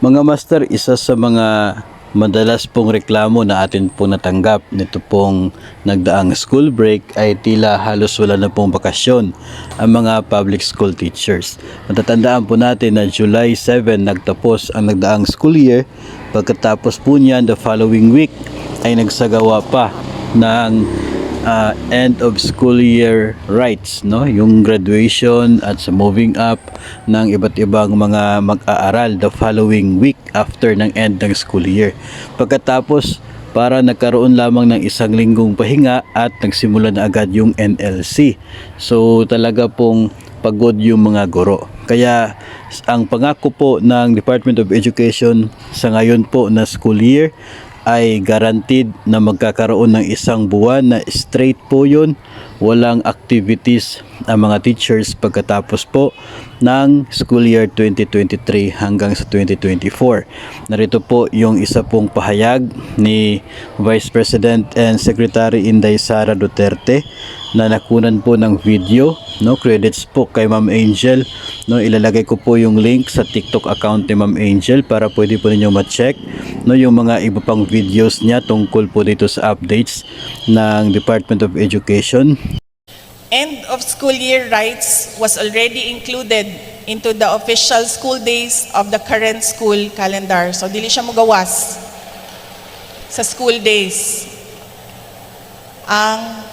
Mga master, isa sa mga madalas pong reklamo na atin po natanggap nito pong nagdaang school break ay tila halos wala na pong bakasyon ang mga public school teachers. Matatandaan po natin na July 7 nagtapos ang nagdaang school year. Pagkatapos po niyan, the following week ay nagsagawa pa ng end of school year rites, no? Yung graduation at sa moving up ng iba't ibang mga mag-aaral the following week after ng end ng school year. Pagkatapos, para nagkaroon lamang ng isang linggong pahinga at nagsimula na agad yung NLC. So talaga pong pagod yung mga guro. Kaya ang pangako po ng Department of Education sa ngayon po na school year ay guaranteed na magkakaroon ng isang buwan na straight po yun, walang activities ang mga teachers pagkatapos po ng school year 2023 hanggang sa 2024. Narito po yung isa pong pahayag ni Vice President and Secretary Inday Sara Duterte na nakunan po ng video, no? Credits po kay Ma'am Angel, no? Ilalagay ko po yung link sa TikTok account ni Ma'am Angel para pwede po ninyo ma-check, no, yung mga iba pang videos niya tungkol po dito sa updates ng Department of Education. End of school year rights was already included into the official school days of the current school calendar. So dili siya magawas sa school days ang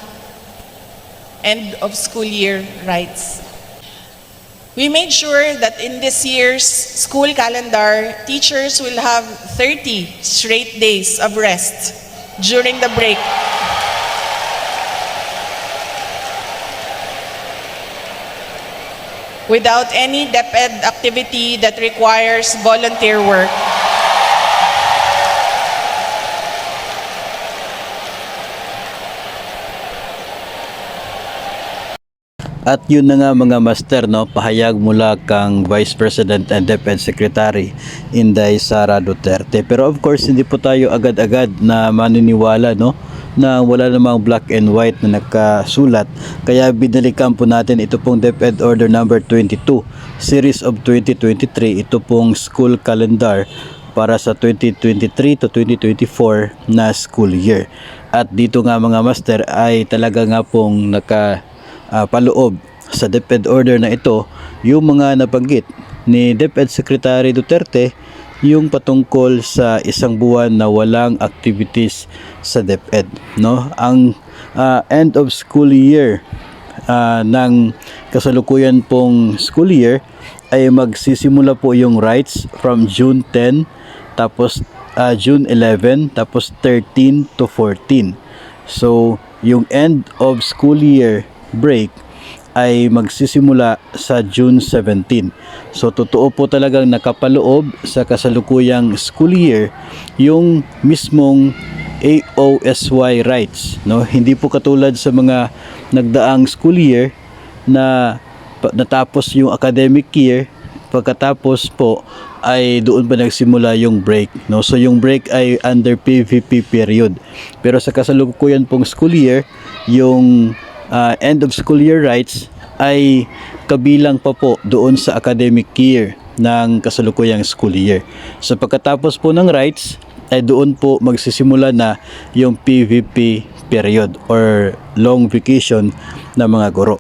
end of school year rights. We made sure that in this year's school calendar, teachers will have 30 straight days of rest during the break. Without any DepEd activity that requires volunteer work. At yun na nga mga master, no, pahayag mula kang Vice President and DepEd Secretary Inday Sara Duterte. Pero of course hindi po tayo agad-agad na maniniwala, no, na wala namang black and white na nakasulat. Kaya binalikan po natin ito pong DepEd Order number 22 Series of 2023. Ito pong school calendar para sa 2023 to 2024 na school year. At dito nga mga master ay talaga nga pong paloob sa DepEd order na ito yung mga nabanggit ni DepEd Secretary Duterte, yung patungkol sa isang buwan na walang activities sa DepEd, no? Ang end of school year ng kasalukuyan pong school year ay magsisimula po yung rights from June 10, tapos June 11, tapos 13 to 14. So yung end of school year break ay magsisimula sa June 17. So totoo po talagang nakapaloob sa kasalukuyang school year yung mismong AOSY rights, no? Hindi po katulad sa mga nagdaang school year na natapos yung academic year, pagkatapos po ay doon pa nagsimula yung break, no? So yung break ay under PVP period. Pero sa kasalukuyan pong school year, yung end of school year rights ay kabilang pa po doon sa academic year ng kasalukuyang school year. So pagkatapos po ng rights ay doon po magsisimula na yung PVP period or long vacation ng mga guro.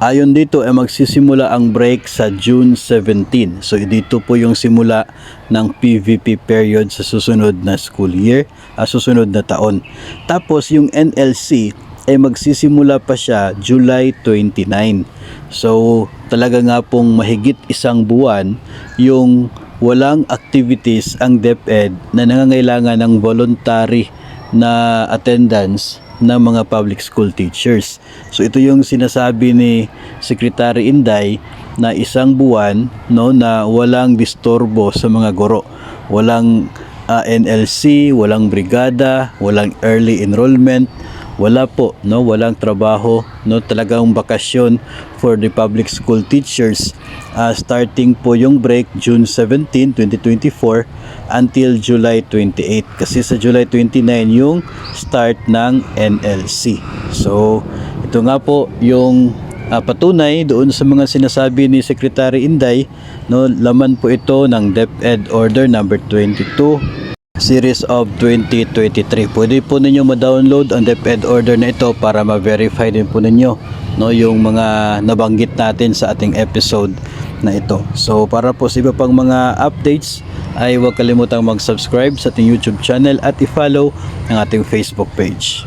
Ayon dito ay magsisimula ang break sa June 17. So dito po yung simula ng PVP period sa susunod na school year, susunod na taon. Tapos yung NLC ay magsisimula pa siya July 29. So talaga nga pong mahigit isang buwan yung walang activities ang DepEd na nangangailangan ng voluntary na attendance ng mga public school teachers. So ito yung sinasabi ni Secretary Inday na isang buwan, no, na walang disturbo sa mga guro. Walang NLC, walang brigada, walang early enrollment, wala po, no, walang trabaho, no, talagang bakasyon for the public school teachers. Starting po yung break June 17, 2024 until July 28 kasi sa July 29 yung start ng NLC. So ito nga po yung patunay doon sa mga sinasabi ni Secretary Inday, no, laman po ito ng DepEd Order number 22 Series of 2023. Pwede po ninyo ma-download ang DepEd Order na ito para ma-verify din po ninyo, no, yung mga nabanggit natin sa ating episode na ito. So para po sa iba pang mga updates ay huwag kalimutang mag-subscribe sa ating YouTube channel at i-follow ang ating Facebook page.